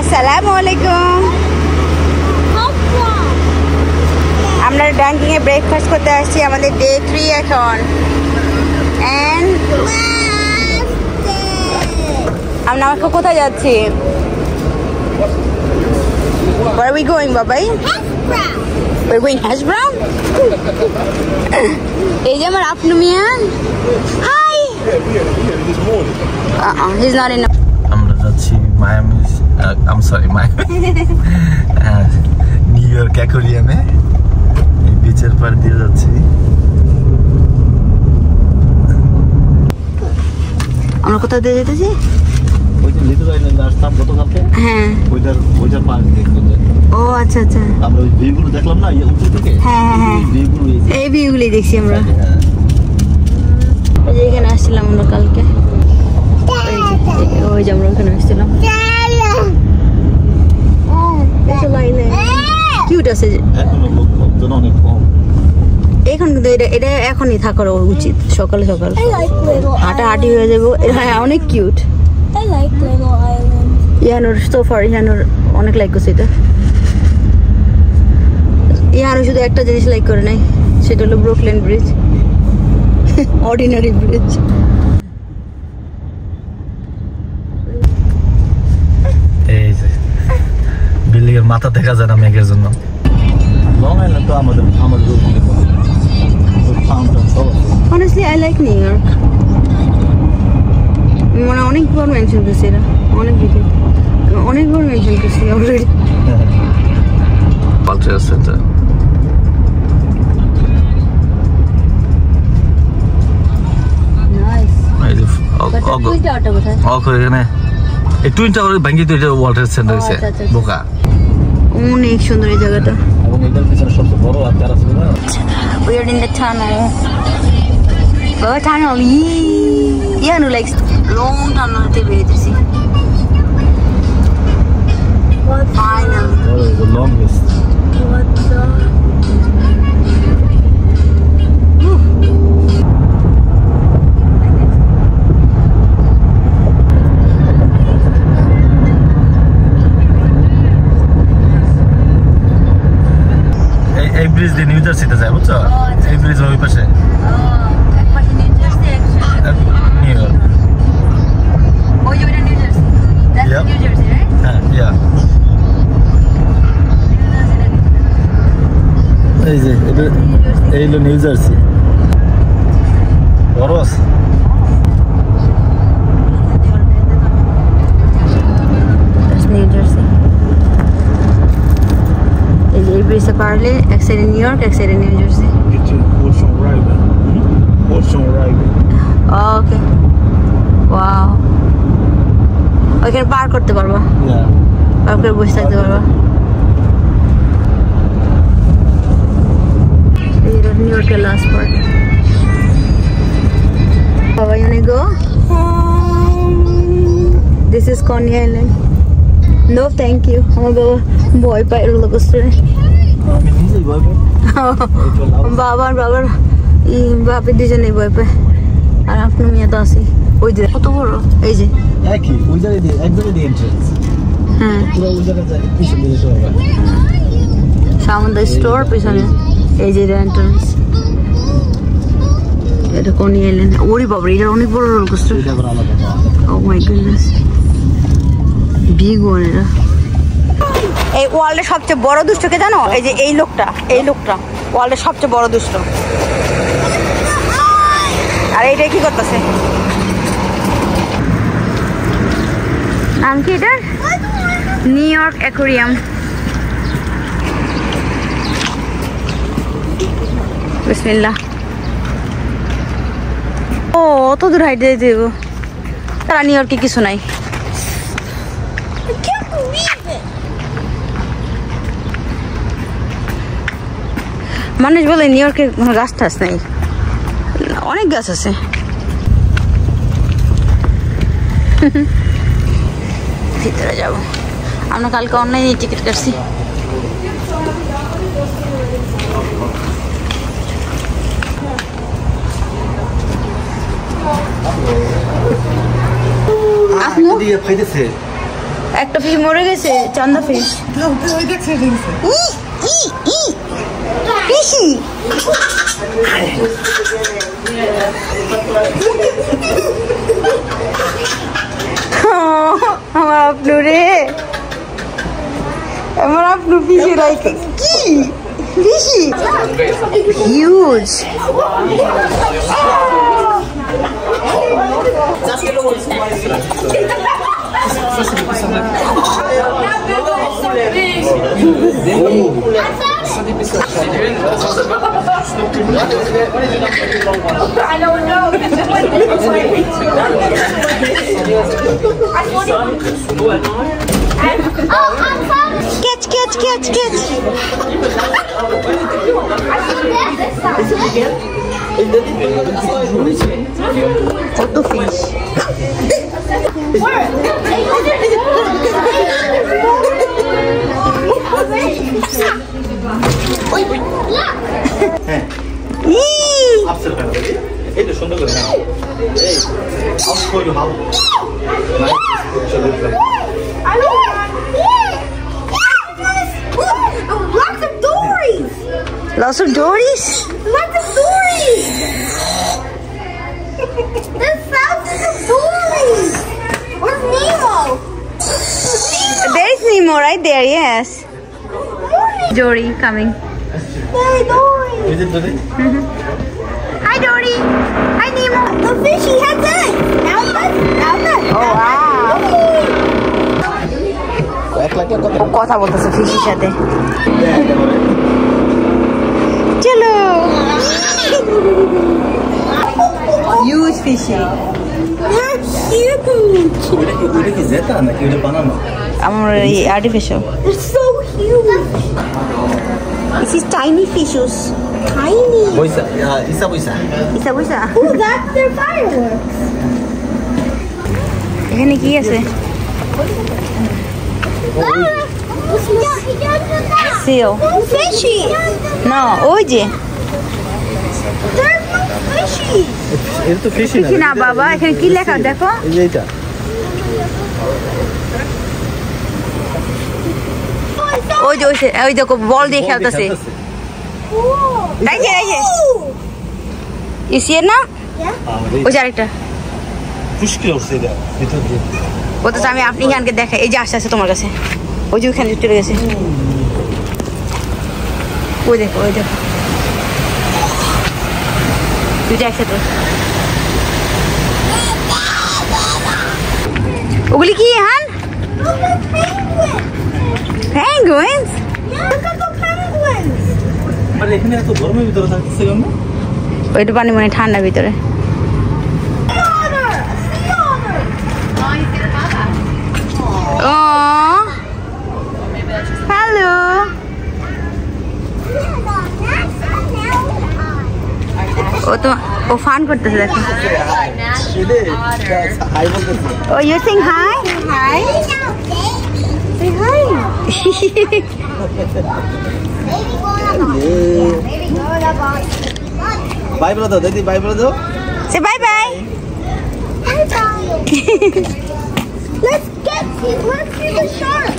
আসসালামু আলাইকুম। আমরা ডাঙ্কিংয়ে ব্রেকফাস্ট করতে আসছি, আমাদের ডে 3 এখন। এন্ড আমরা কোথায় যাচ্ছি? Where are we going, babai? We're going hash brown? এই যে আমার আপনু মিয়া। Hi! He's not in. আমরা যাচ্ছি Miami, I'm sorry, New York অ্যাকোয়ারিয়ামে। এই বিচের পার দিয়ে যাচ্ছি। আমরা কোথায় দিয়ে যেতেছি? ওই যে লিটল আইল্যান্ড আসলাম গতকালকে। হ্যাঁ, ওইটার পার দেখবেন। ও আচ্ছা আচ্ছা, আমরা ওই ভিউগুলো দেখলাম না এই উপর থেকে। হ্যাঁ হ্যাঁ, এই ভিউগুলি দেখছি আমরা। এই যে এখানে আসছিলাম আমরা কালকে, ওই যে আমরা ওখানে আসছিলাম। কিউট আছে যে, এখন কিন্তু এটা এখনই থাকার উচিত, সকালে সকাল হাঁটাহাঁটি হয়ে যাবো। হ্যাঁ, অনেক কিউট। ইহানোর সোফার, ইহানোর অনেক লাইক করছে এটা। ইহানো শুধু একটা জিনিস লাইক করে নাই, সেটা হলো ব্রুকলিন ব্রিজ, অর্ডিনারি ব্রিজ। এই যে বিল্ডিং এর মাথা দেখা যায় না মেঘের জন্য। লং আইল্যান্ড তো আমাদের Honestly, I like New York. মানে অনেকবার মেনশন করছি, এরা অনেকবার মেনশন করছি already. World trade centre. Nice. এই যে টুইন টাওয়ারটা কোথায়? এখানে এই টুইন টাওয়ার ভাঙি তো এটা ওয়ার্ল্ড ট্রেড সেন্টার হইছে বোকা। অনেক সুন্দর এই জায়গাটা। এবং এটার পিছনে সবচেয়ে বড় আকার আছে না। We are in the tunnel. Oh, tunnel. Yeah, no, like long tunnel te bereisi. What? Finally. Oh, the longest. What the? এই ব্রিজ দিয়ে নিউ জার্সিতে যায়, বুঝছো? এই ব্রিজ ওই পাশে। New York. Oh, you're in New Jersey. That's Yep. New Jersey, right? Yeah. এই যে এটা এই হলো নিউ জার্সি। বড় আছে। That's New Jersey. এই যে ব্রিজে পারলে এক সাইডে নিউ ইয়র্ক, এক সাইডে নিউ জার্সি। ওকে, ওয়াও। ওইখানে পার করতে পারবো, পার করে বসে থাকতে পারবো। এই নিউ ইয়র্কের লাস্ট পার্ট। বাবা, you wanna go? This is Coney Island. No, thank you. আমার বাবা ভয় পায় রোলার কোস্টারে। বাবার বাপের দুজনে ভয় পায়, আর আপনার মেয়ে তো আছে। ওই যে কত বড়, এই যে একই ওই জায়গায় দিয়ে এক জায়গায় দিয়ে এন্ট্রান্স। হ্যাঁ, পুরো ওই জায়গায় যায় পিছনে যেতে হবে। সামনে স্টোর, পিছনে এই যে এন্ট্রান্স। এটা কোনি আইল্যান্ড। ওরে বাবা, এটা অনেক বড় রোলার কোস্টার। এটা আবার আলাদা। ও মাই গুডনেস, বিগ ওয়ান এটা। এই ওয়ার্ল্ডের সবচেয়ে বড় দুষ্টকে জানো? এই যে এই লোকটা ওয়ার্ল্ডের সবচেয়ে বড় দুষ্ট। আর এইটা কি করতেছে? নাম কি এটা? New York aquarium. বিসমিল্লাহ। ও, অত দূর হাইটে যেতে দেবো? তারা নিউ ইয়র্কে কিছু নাই। মানুষ বলে নিউ ইয়র্কে কোনো গাছ টাছ নেই, অনেক গাছ আছে। ভিতরে যাব আমরা, কালকে অনলাইনে টিকিট কাটছি। আপনি দিয়ে খাইতেছে একটা ফিশ মরে গেছে, চান্দা ফিশ। পিসি আমার আপনু রে, আমার আপনু পিসি রাইতে কি পিসি huge. Catch, catch, catch, catch. Auto fish. Lots of dories? Lots of dories! There's thousands of dories! Where's Nemo? There is Nemo right there, yes. Dory coming. Hey, Dory! Is it Dory? Hi Dory! Hi Nemo! The fishy has that! Now that! Now that! Oh wow! ও কথা বলতেছে ফিশির সাথে। চলো huge fishy. That's huge! ওটা কি জেতা নাকি ওটা বানানো? আমার এই artificial. They're so huge! This is tiny fishes. Tiny! বইসা ইসা বইসা ইসা বুঝা Oh, that's their fireworks! এখানে কি আছে? Seal. No fishy! No, ওই যে There's no fishy! এটা তো ফিশি ফিশি না বাবা, এখানে কি লেখা দেখো। এই যে এটা ওই যে ওই দেখো বল দিয়ে খেলতেছে। তাই যে এই যে You see it now? ওই যে আরেকটা খুশকি উঠছে এটা ভিতর দিয়ে বলতেছে আমি আপনি এখানকে দেখাই। এই যে আসছে আছে তোমার কাছে, ওই যে ওখানে চলে গেছে। ওই দেখো ওই দেখো দুইটা একসাথে। ওগুলি কি হান? Penguins? Look at the penguins! আরে এখানে এত গরমের ভিতরে থাকতেছে কেন? ওইটা পানি মানে ঠান্ডা ভিতরে। Sea otter! Sea otter! Oh, hello. ও ফান করতেছে দেখো। হাই বলতেছে ও you sing hi hi Say hi! Bye বলে দাও দিদি, বাই বলে দাও। Say bye bye. Let's see the shark!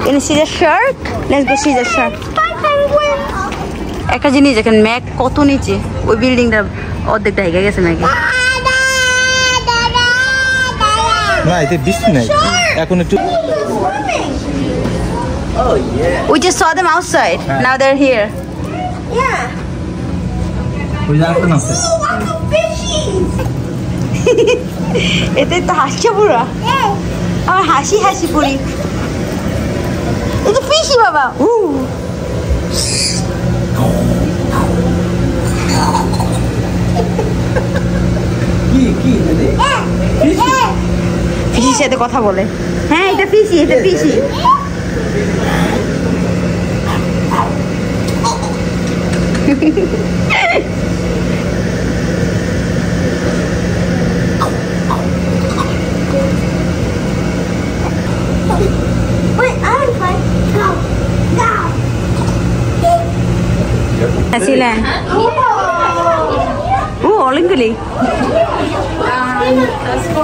Can you see the shark? Let's go see the shark. Bye, penguin! একটা জিনিস দেখেন ম্যাগ কত নিচে, ওই বিল্ডিংটা অর্ধেকটা হেগে গেছে ম্যাগে। না এতে বৃষ্টি নাই এখন একটু। We just saw them outside. Now they're here. Yeah! ওই জায়গাটা না আছে Lots of fishies! এতে তো হাসছে পুরো, আমার হাসি হাসি পুরি। এটা ফিশি বাবা। কি কি দিদি ফিশির সাথে কথা বলে। হ্যাঁ এটা ফিশি, এটা fishy. Wait, I'm fine. Go! Go! Asilan. অনেকগুলি। Let's go.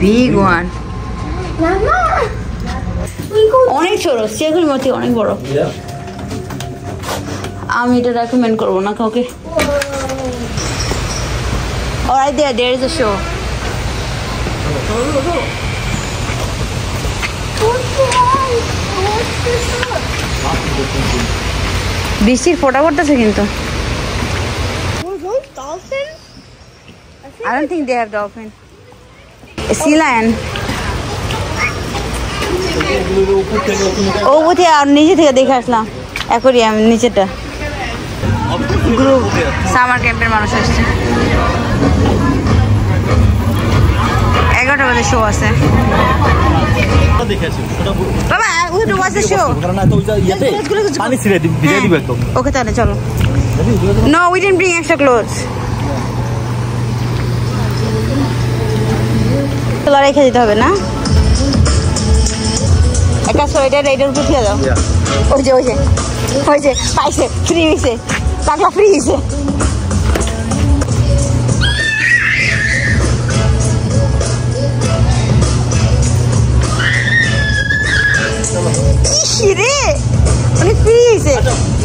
big one. Mama, we go. অনেক ছোট সেগুলোর মধ্যে অনেক বড় আমি এটা রেকমেন্ড করব না কাউকে alright there is a show বৃষ্টির ফোঁটা পড়তেছে কিন্তু Dolphins? I don't think they have dolphin a sea lion ও বুঝে আর নিচে থেকে দেখে আসলাম অ্যাকোরিয়াম নিচেটা গ্রুপ সামার ক্যাম্পের মানুষ আসছে 11টা বাজে শো আছে বাবা we have to watch the show পানি ছিড়ে ভিজে দিব একদম ওকে তাহলে চলো no we didn't bring extra clothes চলো রেখে দিতে হবে না একটা সোয়েটার এটার উপর দিয়ে দাও ওই যে পাইছে ফ্রি হয়েছে টাকা ফ্রি হয়েছে রে অনেক ফ্রি হয়েছে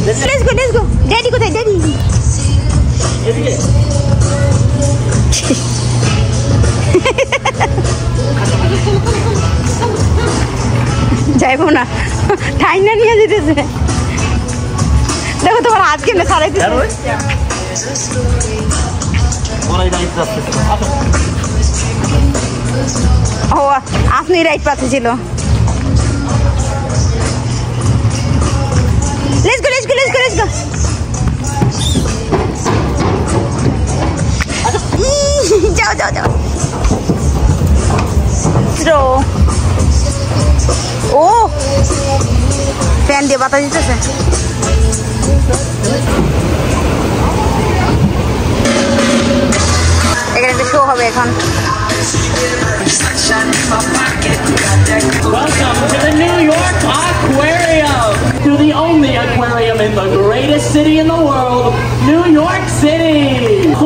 let's go ড্যাডি কোথায় ড্যাডি যাইবো না ঠাইনা নিয়ে যেতেছে দেখো তোমার হাত কেমনে ছাড়াইতেছে ও আপনি রাইট পাশে ছিল let's go যাও throw ও ফ্যান দিয়ে বাতাস দিতেছে এখানে একটা শো হবে এখন Welcome to the New York Aquarium, to the only aquarium in the greatest city in the world, New York City.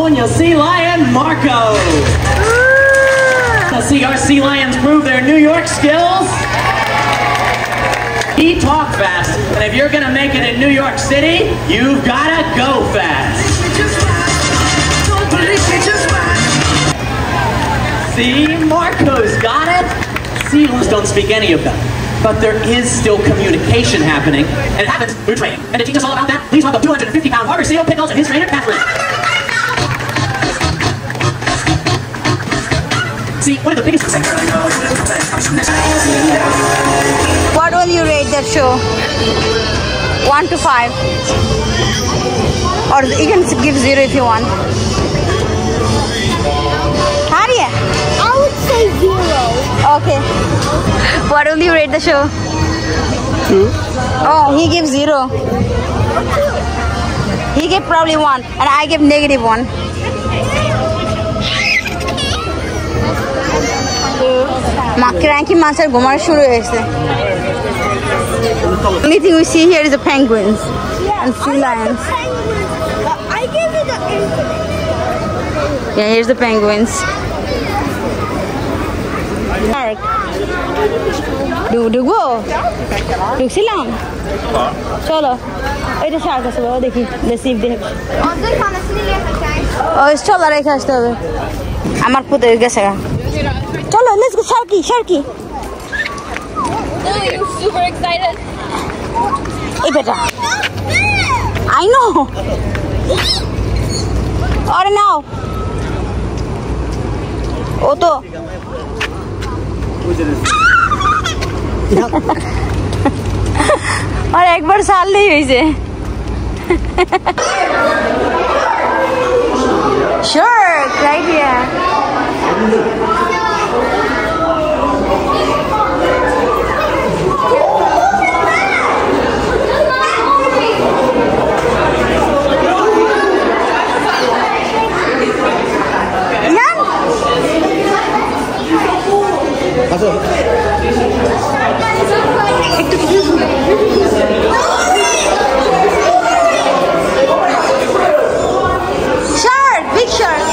California sea lion Marco. Let's see our sea lions prove their New York skills. He talk fast, and if you're gonna make it in New York City, you've gotta go fast. See, Marco's got it. Seals don't speak any of them, but there is still communication happening, and it happens through training. And to teach us all about that, please welcome 250-pound harbor seal Pickles and his trainer, Catherine. See, one of the biggest... What will you rate that show? 1 to 5. Or you can give 0 if you want. Harriet? I would say 0. Okay. What will you rate the show? 2. Oh, he gives 0. He gave probably 1 and I gave -1. Cranky monster ঘুমার শুরু হয়েছে. Only thing we see here is the penguins and sea lions. I gave you the infinite. Yeah, here's the penguins. Shark. ঢুকবো? ঢুকছিলাম? চলো এটা Shark আছে বাবা দেখি দেখি ওই চলো রেখে আসতে হবে আমার পুতে গেছে চলো let's go sharky Lily, you're super excited. এই বেটা I know আরে নাও ও তো আর একবার সারলেই হয়েছে Sure, right here. Shark, big shark.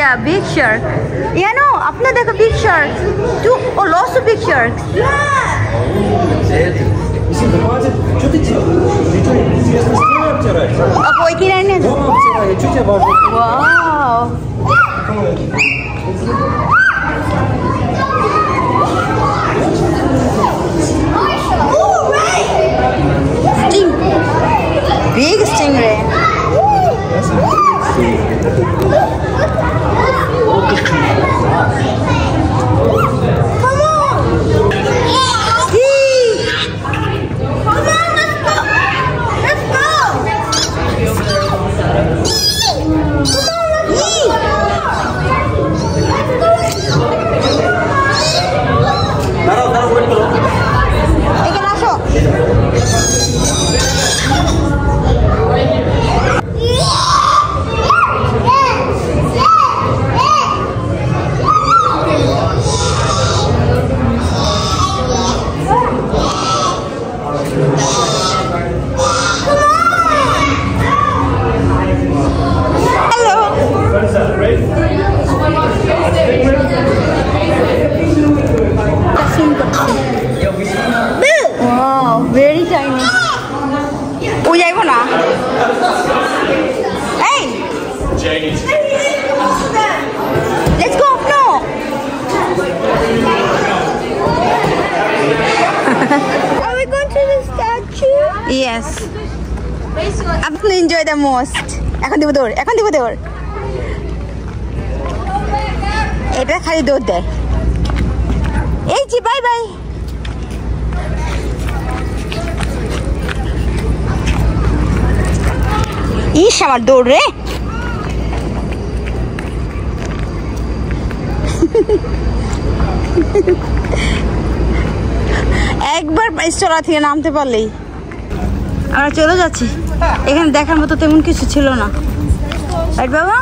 Yeah, big shark. Yeah, no, apna dekho big shark. Lots of big sharks. Что ты делаешь? Интересно, спину обтирать? А кой кирай не? Дома обтираю, что тебе важно? Wow. Sting. Big stingray. Wow, very tiny. Oh, jaibo na. Hey. Let's go. No. Are we going to the statue? Yes. Apni enjoy the most. Ekhon dibo dor. Eta khali dor de. Hey ji, bye bye. ইস আমার দৌড় রে একবার চড়া থেকে নামতে পারলেই আমরা চলে যাচ্ছি এখানে দেখার মতো তেমন কিছু ছিল না বাবা